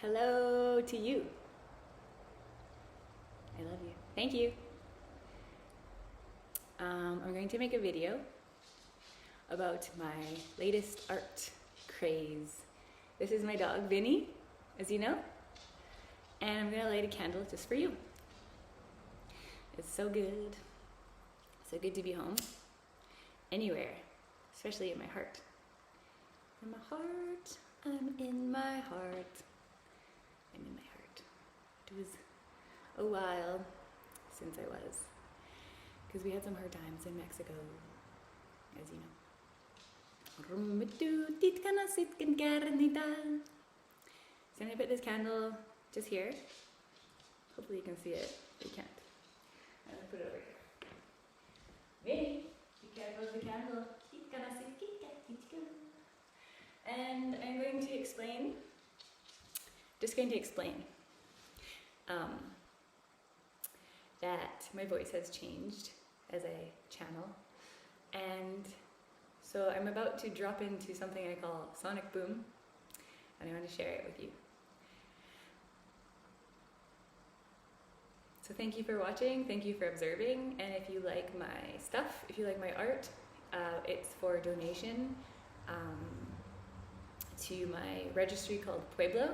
Hello to you. I love you. Thank you. I'm going to make a video about my latest art craze. This is my dog, Vinny, as you know, and I'm going to light a candle just for you. It's so good. So good to be home. Anywhere, especially in my heart. In my heart, I'm in my heart. I'm in my heart. It was a while since I was, because we had some hard times in Mexico, as you know. So I'm gonna put this candle just here. Hopefully you can see it. You can't. I'm gonna put it over here. Vinny, be careful of the candle. And I'm going to explain, that my voice has changed as I channel. And so I'm about to drop into something I call sonic boom, and I want to share it with you. So thank you for watching, thank you for observing, and if you like my stuff, if you like my art, it's for donation to my registry called Pueblo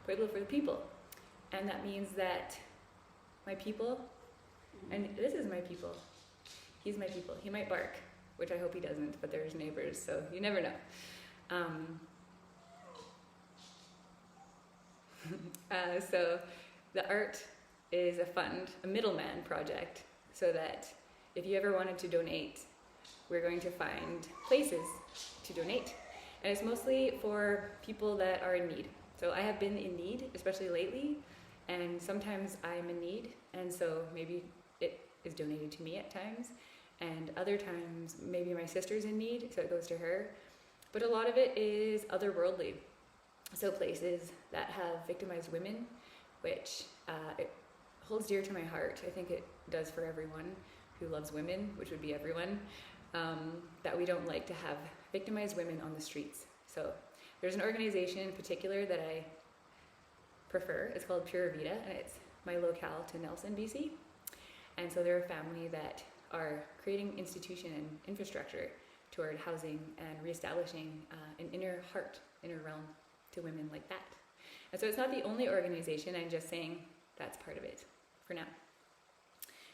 for the people. And that means that my people, and this is my people, he's my people, he might bark, which I hope he doesn't, but there's neighbors, so you never know. So the art is a middleman project, so that if you ever wanted to donate, we're going to find places to donate. And it's mostly for people that are in need. So I have been in need, especially lately, and sometimes I'm in need, and so maybe it is donated to me at times, and other times maybe my sister's in need, so it goes to her. But a lot of it is otherworldly. So places that have victimized women, which it holds dear to my heart. I think it does for everyone who loves women, which would be everyone, that we don't like to have victimized women on the streets. So there's an organization in particular that I prefer. It's called Pura Vida, and it's my locale to Nelson, BC. And so they're a family that are creating institution and infrastructure toward housing and reestablishing an inner realm to women like that. And so it's not the only organization, I'm just saying that's part of it for now.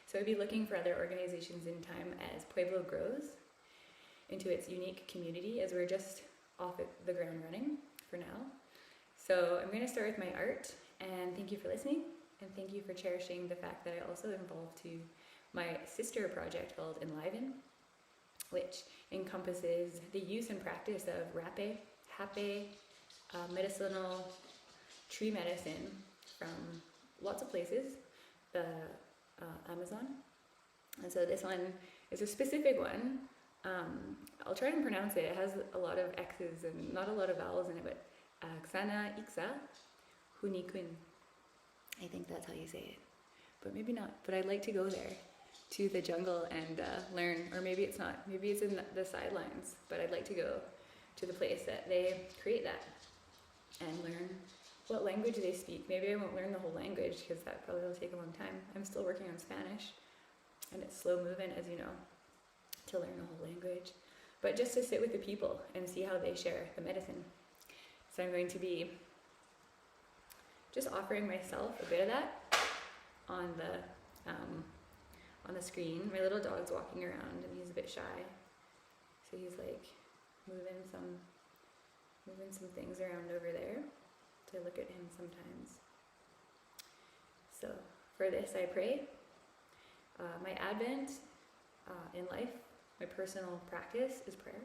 So I'd be looking for other organizations in time as Pueblo grows into its unique community, as we're just off at the ground running for now. So I'm going to start with my art, and thank you for listening, and thank you for cherishing the fact that I also involved to my sister project called Enliven, which encompasses the use and practice of hape, medicinal tree medicine from lots of places, the Amazon. And so this one is a specific one. I'll try and pronounce it. It has a lot of X's and not a lot of vowels in it, but Xana Ixa Hunikun. I think that's how you say it, but maybe not. But I'd like to go there to the jungle and learn, or maybe it's not. Maybe it's in the sidelines, but I'd like to go to the place that they create that and learn what language they speak. Maybe I won't learn the whole language because that probably will take a long time. I'm still working on Spanish, and it's slow moving, as you know, to learn the whole language. But just to sit with the people and see how they share the medicine. So I'm going to be just offering myself a bit of that on the screen. My little dog's walking around and he's a bit shy, so he's like moving some things around over there. So I look at him sometimes. So for this I pray. My Advent in life, my personal practice is prayer.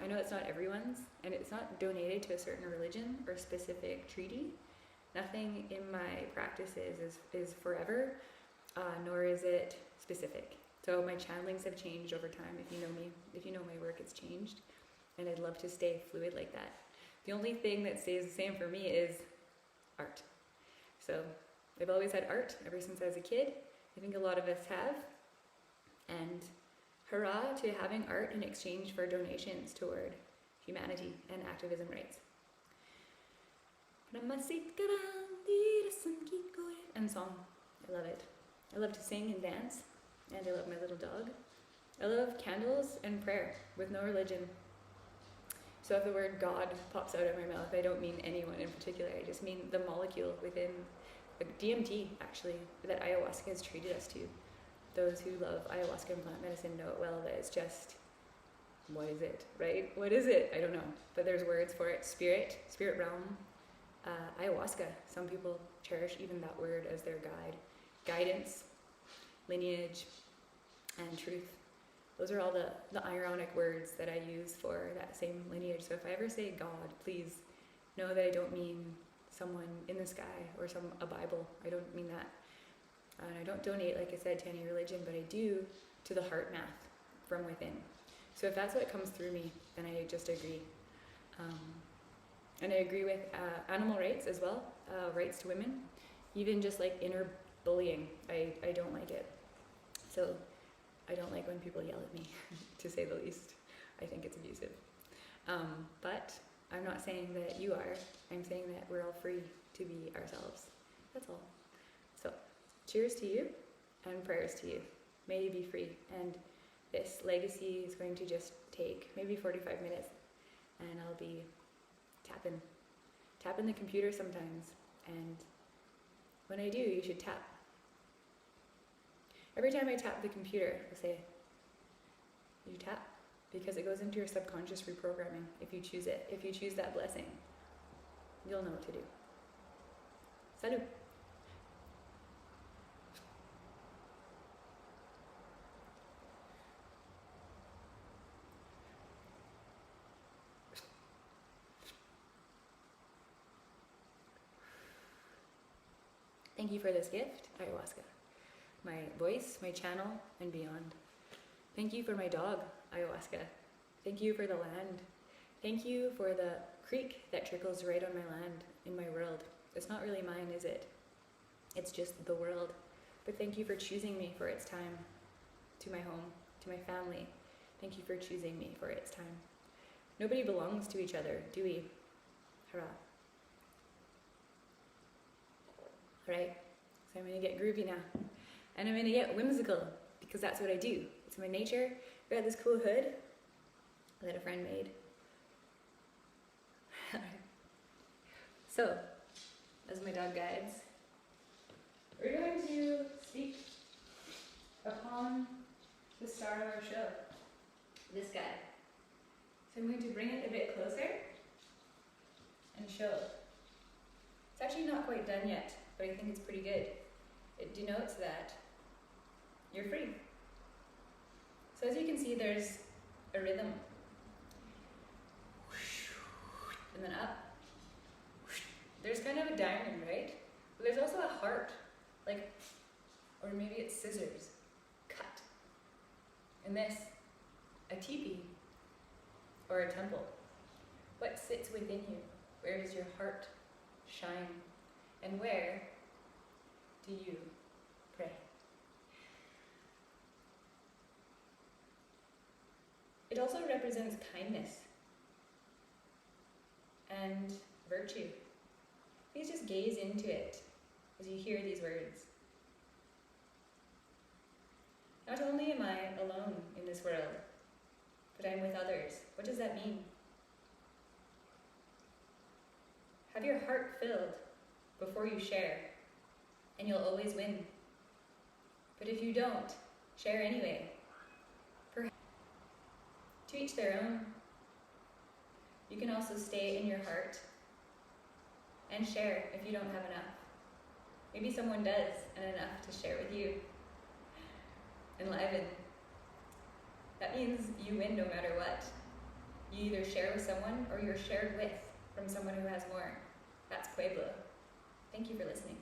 I know it's not everyone's, and it's not donated to a certain religion or specific treaty. Nothing in my practices is forever, nor is it specific. So my channelings have changed over time. If you know me, if you know my work, it's changed, and I'd love to stay fluid like that. The only thing that stays the same for me is art. So I've always had art ever since I was a kid. I think a lot of us have. And hurrah to having art in exchange for donations toward humanity and activism rights. And song. I love it. I love to sing and dance, and I love my little dog. I love candles and prayer with no religion. So if the word God pops out of my mouth, I don't mean anyone in particular. I just mean the molecule within DMT, actually, that ayahuasca has treated us to. Those who love ayahuasca and plant medicine know it well, that it's just, what is it, right? What is it? I don't know. But there's words for it. Spirit realm, ayahuasca. Some people cherish even that word as their guide. Guidance, lineage, and truth. Those are all the ironic words that I use for that same lineage. So if I ever say God, please know that I don't mean someone in the sky or a Bible. I don't mean that. And I don't donate, like I said, to any religion, but I do to the heart math from within. So if that's what comes through me, then I just agree. And I agree with animal rights as well, rights to women, even just like inner bullying. I don't like it. So I don't like when people yell at me, to say the least. I think it's abusive. But I'm not saying that you are. I'm saying that we're all free to be ourselves. That's all. So cheers to you and prayers to you. May you be free. And this legacy is going to just take maybe 45 minutes, and I'll be tapping the computer sometimes. And when I do, you should tap. Every time I tap the computer, I'll say, you tap, because it goes into your subconscious reprogramming if you choose it. If you choose that blessing, you'll know what to do. Salut! Thank you for this gift, ayahuasca. My voice, my channel, and beyond. Thank you for my dog, ayahuasca. Thank you for the land. Thank you for the creek that trickles right on my land, in my world. It's not really mine, is it? It's just the world. But thank you for choosing me for its time, to my home, to my family. Thank you for choosing me for its time. Nobody belongs to each other, do we? Hurrah. Alright, so I'm gonna get groovy now. And I'm gonna get whimsical, because that's what I do. It's my nature. I got this cool hood that a friend made. So, as my dog guides, we're going to speak upon the star of our show, this guy. So I'm going to bring it a bit closer and show. It's actually not quite done yet, but I think it's pretty good. It denotes that you're free. So as you can see, there's a rhythm. And then up. There's kind of a diamond, right? But there's also a heart, like, or maybe it's scissors, cut. And this, a teepee, or a temple. What sits within you? Where does your heart shine? And where do you pray? It also represents kindness and virtue. Please just gaze into it as you hear these words. Not only am I alone in this world, but I'm with others. What does that mean? Have your heart filled before you share, and you'll always win. But if you don't, share anyway. To each their own. You can also stay in your heart and share if you don't have enough. Maybe someone does, and enough to share with you. Enliven. That means you win no matter what. You either share with someone or you're shared with from someone who has more. That's Pueblo. Thank you for listening.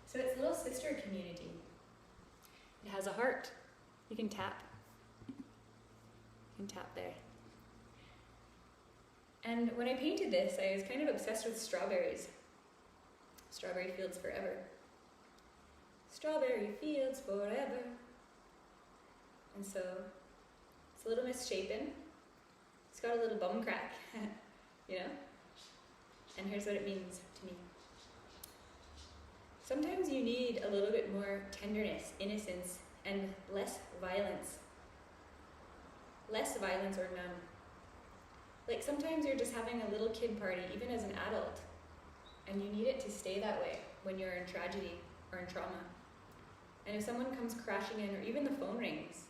So it's a little sister community. It has a heart. You can tap. You can tap there. And when I painted this, I was kind of obsessed with strawberries. Strawberry fields forever. strawberry fields forever. And so it's a little misshapen. It's got a little bum crack, you know? And here's what it means to me. Sometimes you need a little bit more tenderness, innocence, and less violence. Less violence or none. Like sometimes you're just having a little kid party, even as an adult, and you need it to stay that way when you're in tragedy or in trauma. And if someone comes crashing in, or even the phone rings,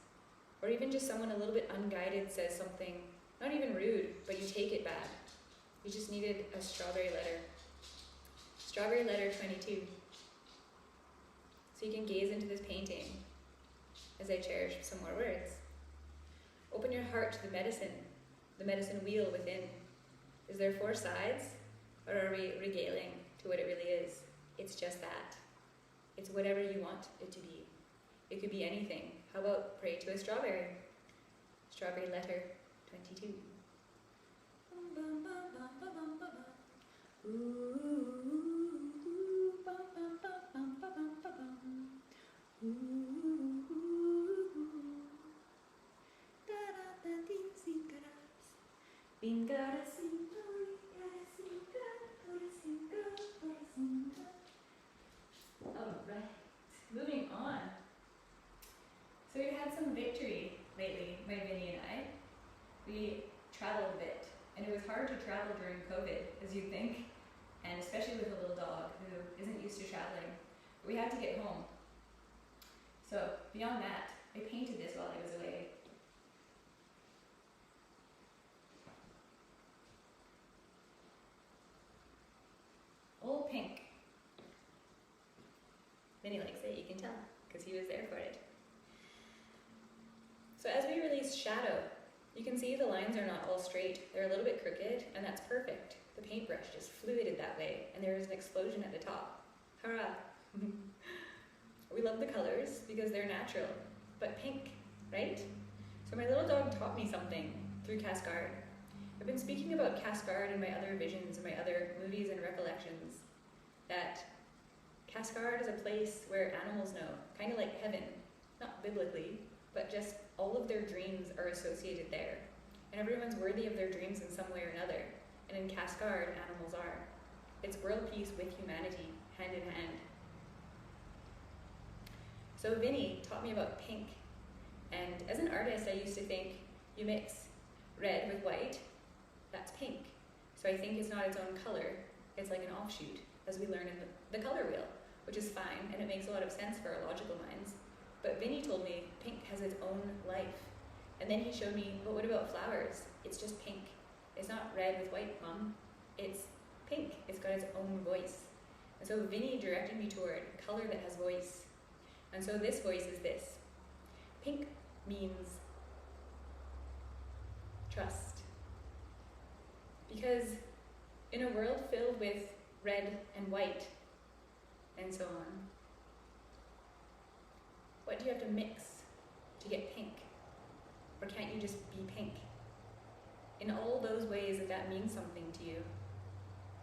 or even just someone a little bit unguided says something, not even rude, but you take it bad. You just needed a strawberry letter. Strawberry letter 22. So you can gaze into this painting as I cherish some more words. Open your heart to the medicine wheel within. Is there 4 sides, or are we regaling to what it really is? It's just that. It's whatever you want it to be. It could be anything. How about pray to a strawberry? Strawberry letter 22. Alright, moving on. So we've had some victory lately, my Vinny and I. We traveled a bit, and it was hard to travel during COVID, as you'd think, and especially with a little dog who isn't used to traveling. We had to get home. So beyond that, I painted this while I was away. Old Pink. Vinny likes it, you can tell, because he was there for it. So as we release shadow, you can see the lines are not all straight. They're a little bit crooked, and that's perfect. The paintbrush just fluided that way, and there was an explosion at the top. Hurrah! We love the colors because they're natural, but pink, right? So my little dog taught me something through Cascard. I've been speaking about Cascard in my other visions, in my other movies and recollections, that Cascard is a place where animals know, kind of like heaven, not biblically, but just all of their dreams are associated there. And everyone's worthy of their dreams in some way or another. And in Cascard, animals are. It's world peace with humanity, hand in hand. So Vinny taught me about pink. And as an artist, I used to think you mix red with white, that's pink. So I think it's not its own color, it's like an offshoot, as we learn in the color wheel, which is fine, and it makes a lot of sense for our logical minds. But Vinny told me pink has its own life. And then he showed me, but what about flowers? It's just pink. It's not red with white, Mom. It's pink. It's got its own voice. And so Vinny directed me toward color that has voice. And so this voice is this. Pink means trust. Because in a world filled with red and white and so on, what do you have to mix to get pink? Or can't you just be pink? In all those ways that means something to you,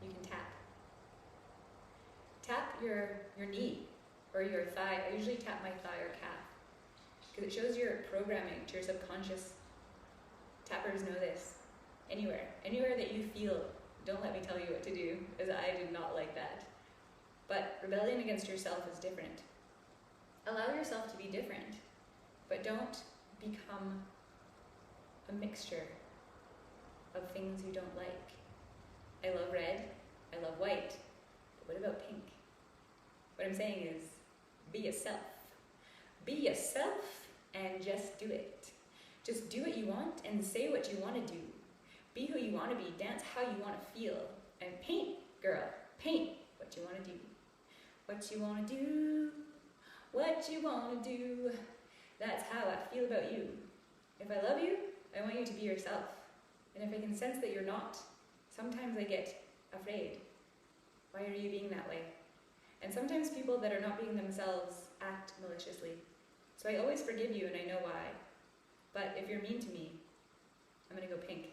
you can tap. Tap your knee or your thigh. I usually tap my thigh or calf because it shows your programming to your subconscious. Tappers know this. Anywhere that you feel, don't let me tell you what to do, as I did not like that. But rebellion against yourself is different. Allow yourself to be different, but don't become a mixture of things you don't like. I love red, I love white, but what about pink? What I'm saying is, be yourself. Be yourself and just do it. Just do what you want and say what you want to do. Be who you want to be, dance how you want to feel, and paint, girl, paint what you want to do. What you want to do, what you want to do, that's how I feel about you. If I love you, I want you to be yourself. And if I can sense that you're not, sometimes I get afraid. Why are you being that way? And sometimes people that are not being themselves act maliciously. So I always forgive you and I know why. But if you're mean to me, I'm gonna go pink.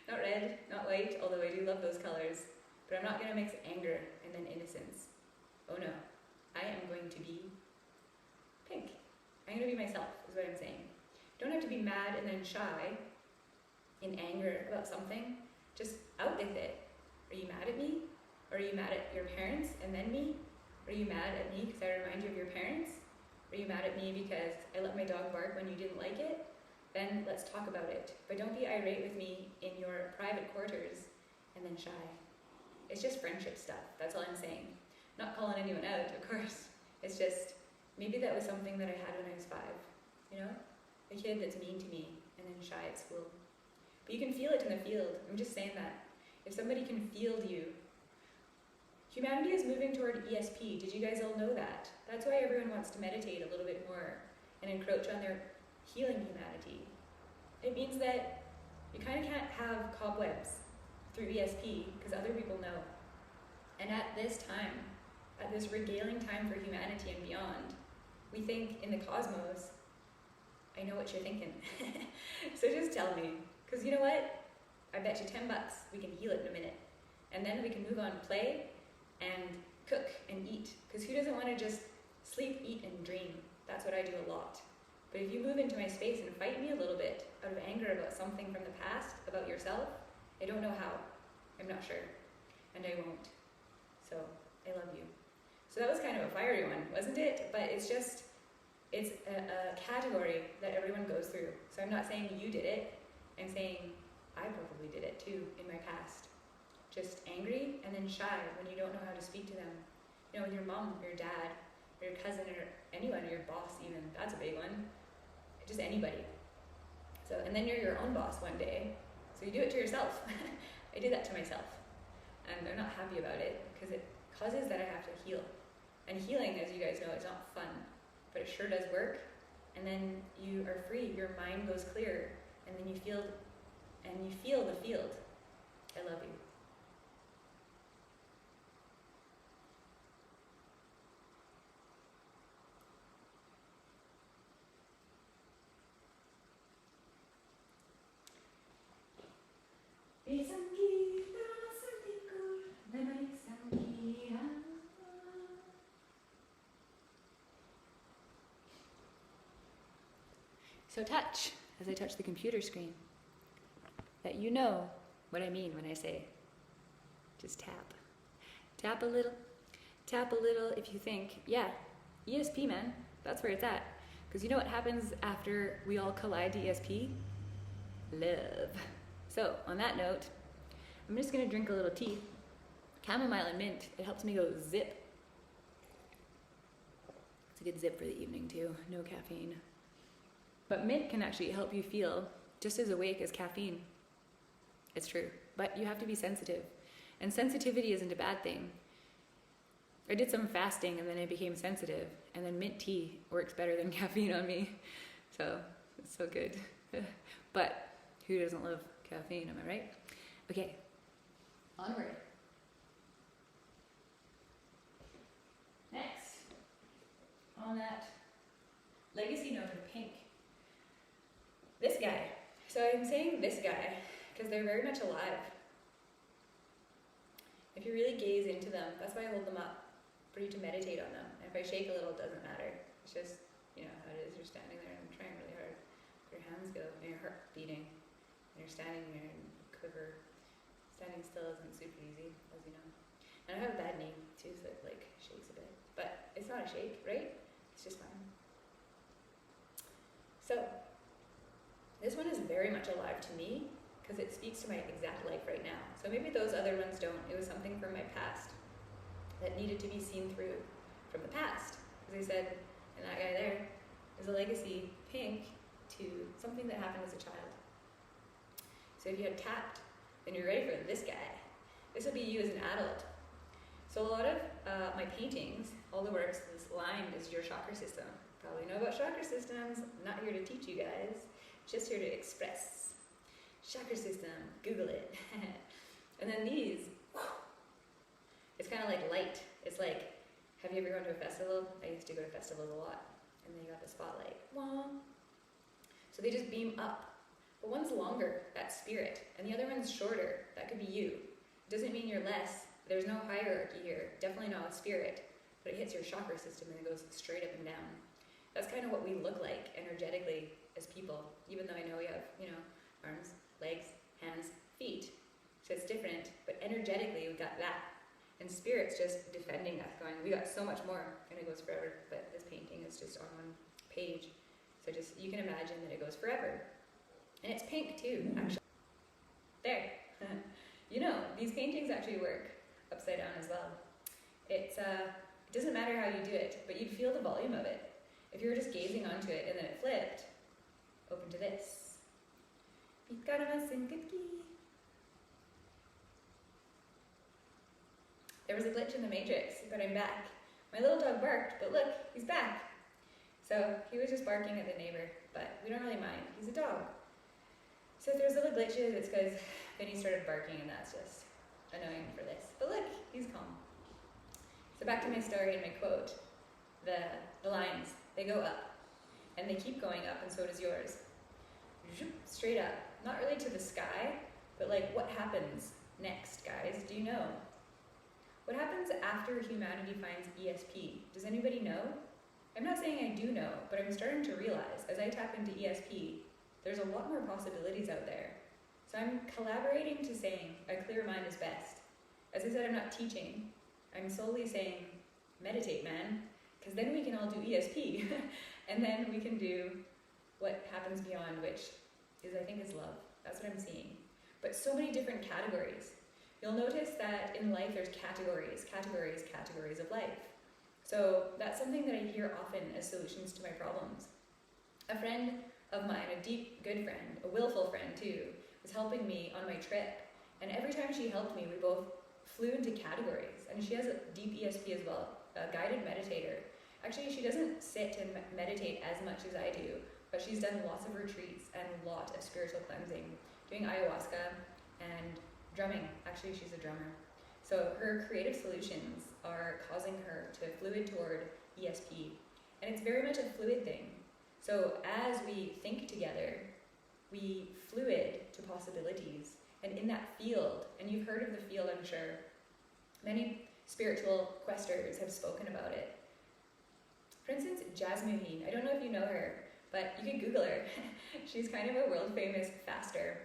Not red, not white, although I do love those colors. But I'm not gonna mix anger and then innocence. Oh no, I am going to be to be myself, is what I'm saying. Don't have to be mad and then shy in anger about something. Just out with it. Are you mad at me? Or are you mad at your parents and then me? Are you mad at me because I remind you of your parents? Are you mad at me because I let my dog bark when you didn't like it? Then let's talk about it. But don't be irate with me in your private quarters and then shy. It's just friendship stuff, that's all I'm saying. Not calling anyone out, of course. It's just, maybe that was something that I had when I was 5, you know? A kid that's mean to me and then shy at school. But you can feel it in the field. I'm just saying that. If somebody can field you, humanity is moving toward ESP. Did you guys all know that? That's why everyone wants to meditate a little bit more and encroach on their healing humanity. It means that you kind of can't have cobwebs through ESP because other people know. And at this time, at this regaling time for humanity and beyond, we think in the cosmos, I know what you're thinking. So just tell me, because you know what? I bet you $10 we can heal it in a minute. And then we can move on, play and cook and eat. Because who doesn't want to just sleep, eat, and dream? That's what I do a lot. But if you move into my space and fight me a little bit out of anger about something from the past, about yourself, I don't know how. I'm not sure. And I won't. So, I love you. So that was kind of a fiery one, wasn't it? But it's just, it's a category that everyone goes through. So I'm not saying you did it. I'm saying I probably did it too in my past. Just angry and then shy when you don't know how to speak to them. You know, with your mom, your dad, or your cousin, or anyone, or your boss even. That's a big one. Just anybody. So, and then you're your own boss one day. So you do it to yourself. I do that to myself. And I'm not happy about it because it causes that I have to heal. And healing, as you guys know, is not fun, but it sure does work. And then you are free, your mind goes clear, and then you feel the field. I love you. So touch, as I touch the computer screen, that you know what I mean when I say, just tap. Tap a little if you think, yeah, ESP, man, that's where it's at. Because you know what happens after we all collide to ESP? Love. So, on that note, I'm just going to drink a little tea. Chamomile and mint, it helps me go zip. It's a good zip for the evening too, no caffeine. But mint can actually help you feel just as awake as caffeine. It's true, but you have to be sensitive. And sensitivity isn't a bad thing. I did some fasting and then I became sensitive, and then mint tea works better than caffeine on me. So, it's so good. But who doesn't love caffeine, am I right? Okay, onward. Next, on that legacy note of pink, this guy. So I'm saying this guy because they're very much alive. If you really gaze into them, that's why I hold them up, for you to meditate on them. And if I shake a little, it doesn't matter. It's just, you know how it is, you're standing there and I'm trying really hard. Your hands go, and your heart beating, and you're standing there and quiver. Standing still isn't super easy, as you know. And I have a bad knee too, so it like shakes a bit. But it's not a shake, right? It's just fine. So, this one is very much alive to me because it speaks to my exact life right now. So maybe those other ones don't. It was something from my past that needed to be seen through from the past. As I said, and that guy there is a legacy pink to something that happened as a child. So if you had tapped, then you're ready for this guy. This will be you as an adult. So a lot of my paintings, all the works, this line is your chakra system. Probably know about chakra systems. I'm not here to teach you guys, just here to express. Chakra system, Google it. And then these, it's kind of like light. It's like, have you ever gone to a festival? I used to go to festivals a lot. And then you got the spotlight. Wah. So they just beam up. But one's longer, that's spirit. And the other one's shorter, that could be you. Doesn't mean you're less. There's no hierarchy here. Definitely not with spirit. But it hits your chakra system and it goes straight up and down. That's kind of what we look like energetically as people, even though I know we have, arms, legs, hands, feet. So it's different, but energetically we got that. And spirit's just defending us, going, we got so much more, and it goes forever. But this painting is just on one page. So just, you can imagine that it goes forever. And it's pink too, actually. There. These paintings actually work upside down as well. It doesn't matter how you do it, but you'd feel the volume of it. If you were just gazing onto it and then it flipped, open to this. There was a glitch in the matrix, but I'm back. My little dog barked, but look, he's back. So he was just barking at the neighbor, but we don't really mind. He's a dog. So if there's little glitches, it's because then he started barking, and that's just annoying for this. But look, he's calm. So back to my story and my quote. The lines, they go up, and they keep going up, and so does yours. Straight up. Not really to the sky, but like what happens next, guys? Do you know? What happens after humanity finds ESP? Does anybody know? I'm not saying I do know, but I'm starting to realize as I tap into ESP, there's a lot more possibilities out there. So I'm collaborating to saying a clear mind is best. As I said, I'm not teaching. I'm solely saying meditate, man, because then we can all do ESP, and then we can do what happens beyond, which is, I think, is love. That's what I'm seeing. But so many different categories. You'll notice that in life there's categories of life. So that's something that I hear often as solutions to my problems. A friend of mine, a deep, good friend, a willful friend too, was helping me on my trip. And every time she helped me, we both flew into categories. And she has a deep ESP as well, a guided meditator. Actually, she doesn't sit and meditate as much as I do, but she's done lots of retreats and a lot of spiritual cleansing, doing ayahuasca and drumming. Actually, she's a drummer. So her creative solutions are causing her to fluid toward ESP. And it's very much a fluid thing. So as we think together, we fluid to possibilities. And in that field, and you've heard of the field, I'm sure, many spiritual questers have spoken about it. For instance, Jasmuheen, I don't know if you know her, but you can Google her. She's kind of a world famous faster.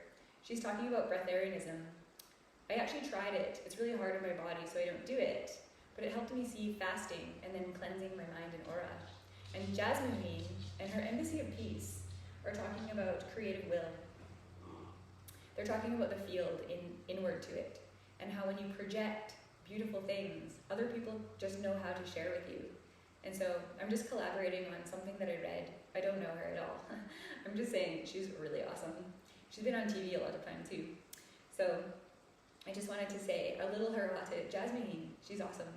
She's talking about breatharianism. I actually tried it. It's really hard on my body, so I don't do it. But it helped me see fasting and then cleansing my mind and aura. And Jasmuheen and her Embassy of Peace are talking about creative will. They're talking about the field inward to it, and how when you project beautiful things, other people just know how to share with you. And so I'm just collaborating on something that I read. I don't know her at all. I'm just saying she's really awesome. She's been on TV a lot of time too. So I just wanted to say a little hurrah to Jasmuheen. She's awesome.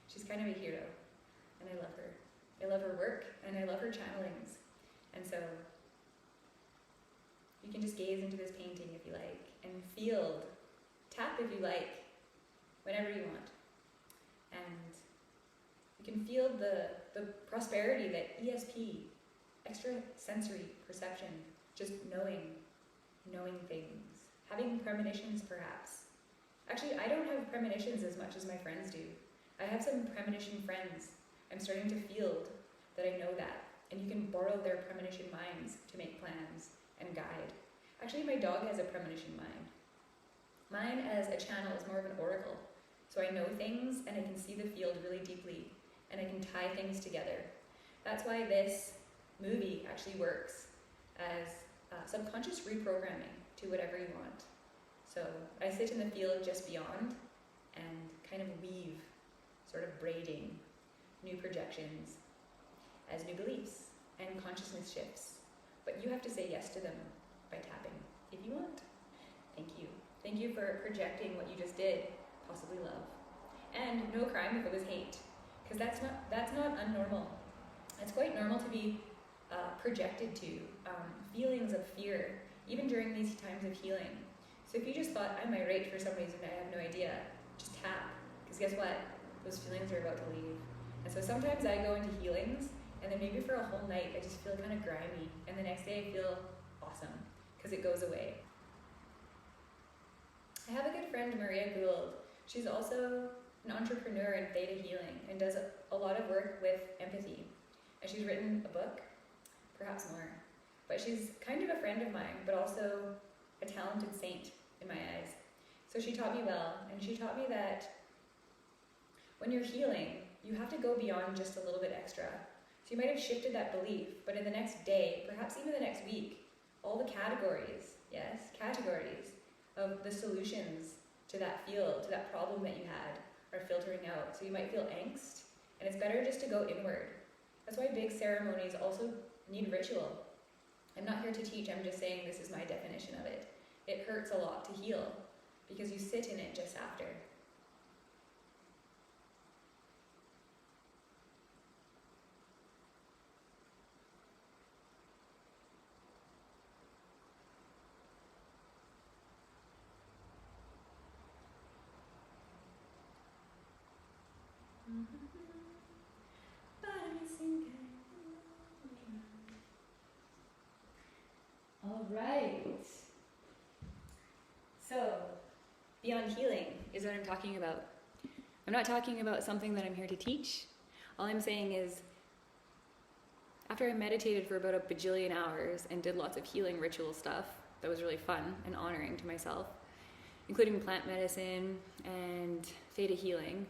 She's kind of a hero, and I love her. I love her work, and I love her channelings. And so you can just gaze into this painting if you like, and tap if you like, whenever you want. And you can feel the prosperity that ESP, extrasensory perception, just knowing things, having premonitions perhaps. Actually, I don't have premonitions as much as my friends do. I have some premonition friends. I'm starting to field that I know that, and you can borrow their premonition minds to make plans and guide. Actually, my dog has a premonition mind. Mine as a channel is more of an oracle, so I know things and I can see the field really deeply, and I can tie things together. That's why this movie actually works as subconscious reprogramming to whatever you want. So I sit in the field just beyond and kind of weave, sort of braiding new projections as new beliefs and consciousness shifts. But you have to say yes to them by tapping, if you want. Thank you. Thank you for projecting what you just did, possibly love. And no crime if it was hate, because that's not unnormal. It's quite normal to be projected to feelings of fear, even during these times of healing. So if you just thought, I'm irate for some reason, I have no idea, just tap, because guess what? Those feelings are about to leave. And so sometimes I go into healings, and then maybe for a whole night, I just feel kind of grimy, and the next day I feel awesome, because it goes away. I have a good friend, Maria Gould. She's also an entrepreneur in theta healing and does a lot of work with empathy. and she's written a book, perhaps more. But she's kind of a friend of mine, but also a talented saint in my eyes. So she taught me well, and she taught me that when you're healing, you have to go beyond just a little bit extra. So you might have shifted that belief, but in the next day, perhaps even the next week, all the categories of the solutions to that field, to that problem that you had, are filtering out. So you might feel angst, and it's better just to go inward. That's why big ceremonies also need ritual. I'm not here to teach, I'm just saying this is my definition of it. It hurts a lot to heal, because you sit in it just after. All right. So, beyond healing is what I'm talking about. I'm not talking about something that I'm here to teach. All I'm saying is, after I meditated for about a bajillion hours and did lots of healing ritual stuff that was really fun and honoring to myself, including plant medicine and theta healing,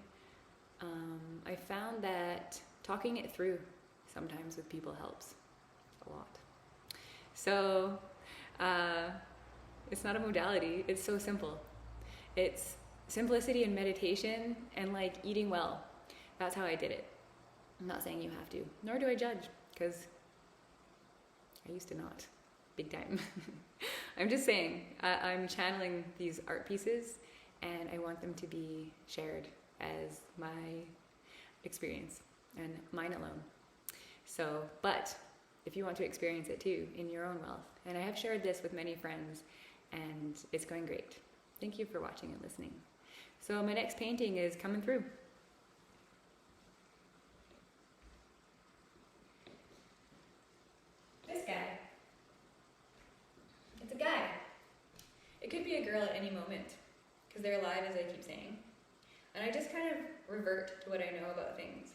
I found that talking it through sometimes with people helps a lot. So it's not a modality, it's so simple. It's simplicity and meditation and like eating well. That's how I did it. I'm not saying you have to, nor do I judge, because I used to not, big time. I'm just saying, I'm channeling these art pieces and I want them to be shared as my experience and mine alone. So, but if you want to experience it too in your own wealth, and I have shared this with many friends and it's going great. Thank you for watching and listening. So my next painting is coming through. This guy. It's a guy. It could be a girl at any moment, because they're alive, as I keep saying. And I just kind of revert to what I know about things.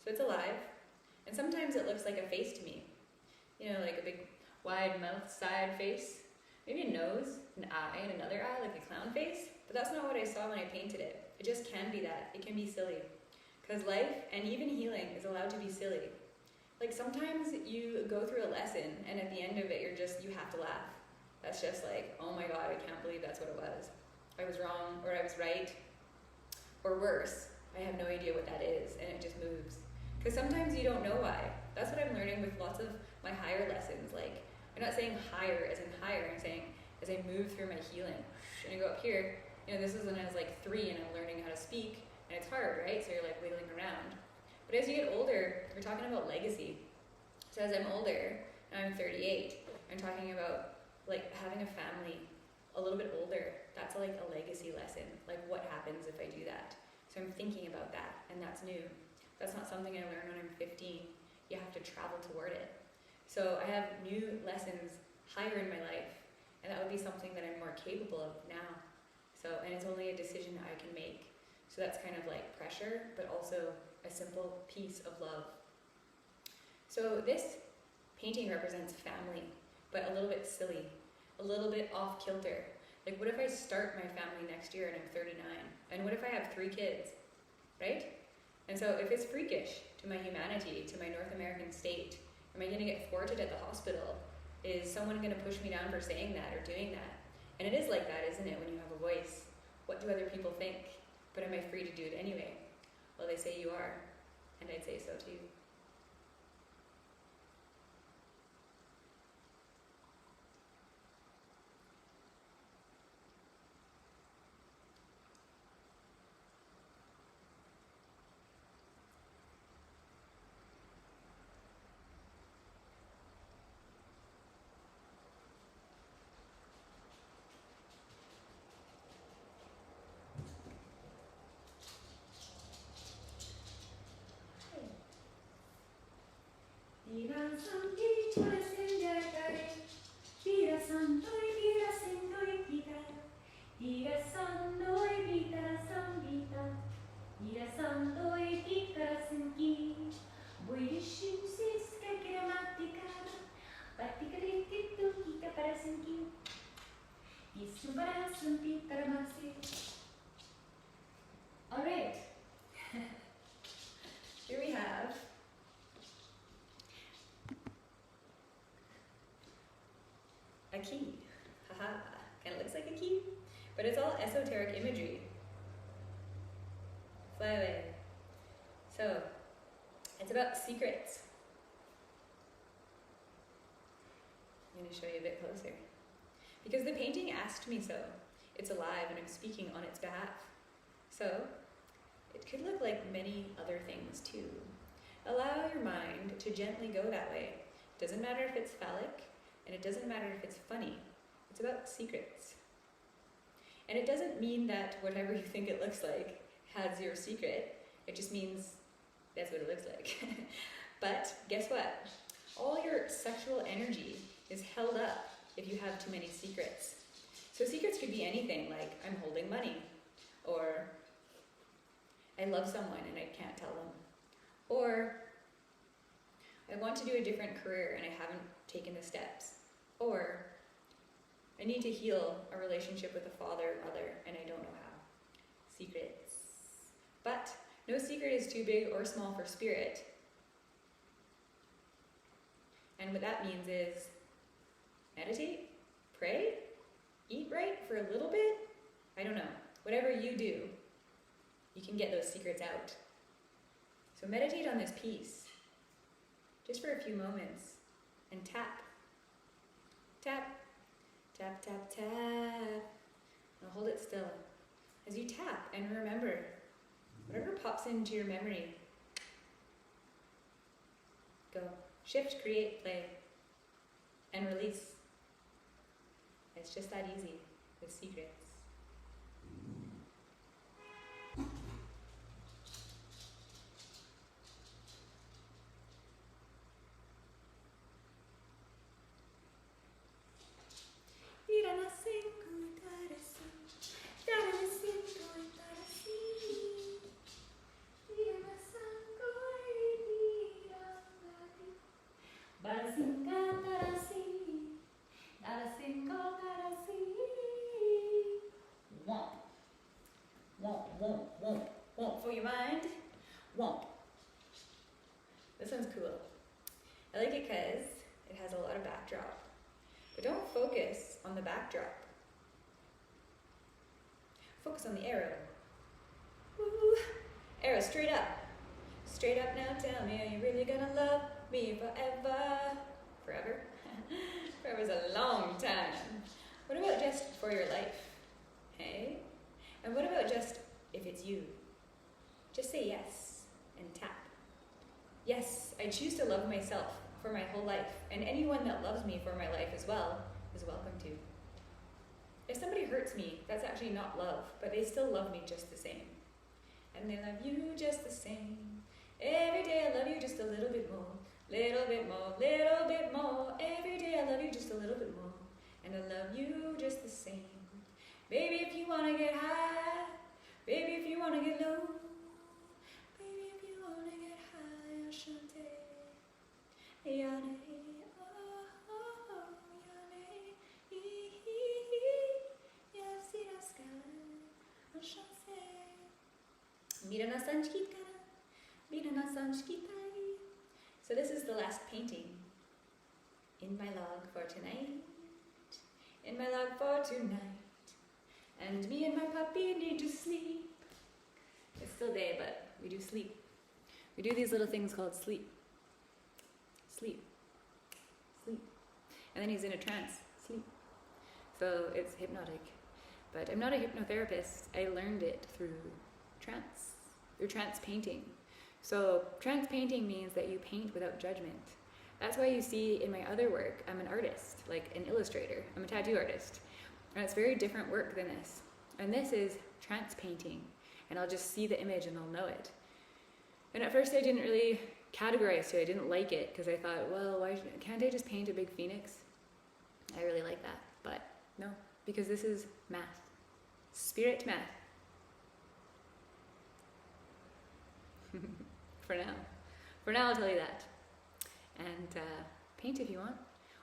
So it's alive, and sometimes it looks like a face to me. You know, like a big wide mouth side face. Maybe a nose, an eye, and another eye, like a clown face. But that's not what I saw when I painted it. It just can be that. It can be silly. Because life, and even healing, is allowed to be silly. Like sometimes you go through a lesson, and at the end of it, you have to laugh. That's just like, oh my God, I can't believe that's what it was. I was wrong, or I was right. Or worse, I have no idea what that is, and it just moves. Because sometimes you don't know why. That's what I'm learning with lots of my higher lessons. Like, I'm not saying higher as in higher, I'm saying as I move through my healing. And I go up here, you know, this is when I was like 3 and I'm learning how to speak, and it's hard, right? So you're like wiggling around. But as you get older, we're talking about legacy. So as I'm older, now I'm 38, I'm talking about like having a family a little bit older. That's like a legacy lesson. Like what happens if I do that? So I'm thinking about that, and that's new. That's not something I learned when I'm 15. You have to travel toward it. So I have new lessons higher in my life, and that would be something that I'm more capable of now. So, and it's only a decision that I can make. So that's kind of like pressure, but also a simple piece of love. So this painting represents family, but a little bit silly, a little bit off kilter. Like what if I start my family next year and I'm 39? And what if I have 3 kids, right? And so if it's freakish to my humanity, to my North American state, am I going to get thwarted at the hospital? Is someone going to push me down for saying that or doing that? And it is like that, isn't it, when you have a voice? What do other people think? But am I free to do it anyway? Well, they say you are, and I'd say so too. Ira santo e tikara senki, boirishi key. Haha, kind of looks like a key, but it's all esoteric imagery. Fly away. So, it's about secrets. I'm going to show you a bit closer. Because the painting asked me so. It's alive and I'm speaking on its behalf. So, it could look like many other things too. Allow your mind to gently go that way. It doesn't matter if it's phallic, and it doesn't matter if it's funny. It's about secrets. And it doesn't mean that whatever you think it looks like has your secret. It just means that's what it looks like. But guess what? All your sexual energy is held up if you have too many secrets. So secrets could be anything, like I'm holding money, or I love someone and I can't tell them, or I want to do a different career and I haven't taken the steps, or I need to heal a relationship with a father or mother and I don't know how. Secrets. But no secret is too big or small for spirit. And what that means is meditate, pray, eat right for a little bit. I don't know. Whatever you do, you can get those secrets out. So meditate on this piece, just for a few moments, and tap. Tap, tap, tap, tap. Now hold it still. As you tap, and remember, whatever pops into your memory, go. Shift, create, play, and release. It's just that easy with secrets. Womp for your mind. Womp. This one's cool. I like it because it has a lot of backdrop. But don't focus on the backdrop. Focus on the arrow. Woo. Arrow straight up. Straight up now, tell me, are you really gonna love me forever? Forever? Forever's a long time. What about just for your life? Hey? And what about just if it's you? Just say yes and tap. Yes, I choose to love myself for my whole life, and anyone that loves me for my life as well is welcome to. If somebody hurts me, that's actually not love, but they still love me just the same. And they love you just the same. Every day I love you just a little bit more. Little bit more, little bit more. Every day I love you just a little bit more. And I love you just the same. Baby, if you wanna get high. Baby, if you wanna get low. Baby, if you wanna get high, Ashante. Yane, oh, oh, oh, yane, hee, hee, hee. Yasi raska, Ashante. Mira na sanchkita. Mira na sanchkita. So this is the last painting in my log for tonight. In my log for tonight. And me and my puppy need to sleep. It's still day, but we do sleep. We do these little things called sleep. Sleep. Sleep. And then he's in a trance. Sleep. So it's hypnotic. But I'm not a hypnotherapist. I learned it through trance painting. So trance painting means that you paint without judgment. That's why you see in my other work, I'm an artist, like an illustrator. I'm a tattoo artist. And it's very different work than this. And this is trance painting. And I'll just see the image and I'll know it. And at first I didn't really categorize it. I didn't like it because I thought, well, can't I just paint a big phoenix? I really like that. But no, because this is math. Spirit math. For now I'll tell you that. And paint if you want.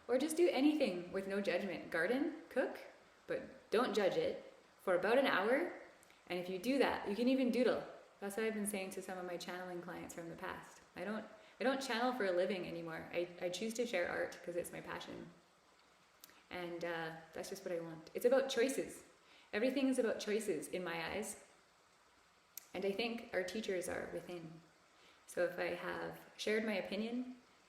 Or just do anything with no judgment. Garden, cook, but don't judge it for about an hour. And if you do that, you can even doodle. That's what I've been saying to some of my channeling clients from the past. I don't channel for a living anymore. I choose to share art because it's my passion. And that's just what I want. It's about choices. Everything is about choices in my eyes. And I think our teachers are within. So if I have shared my opinion,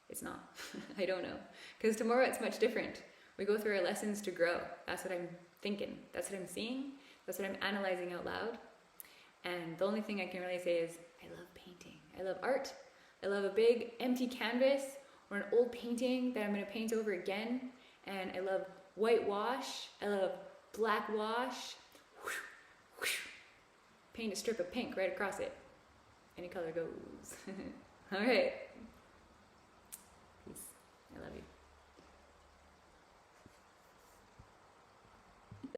it's not. I don't know. Because tomorrow it's much different. We go through our lessons to grow. That's what I'm thinking. That's what I'm seeing. That's what I'm analyzing out loud. And the only thing I can really say is I love painting. I love art. I love a big empty canvas or an old painting that I'm going to paint over again. And I love whitewash. I love black wash. Paint a strip of pink right across it. Any color goes. All right.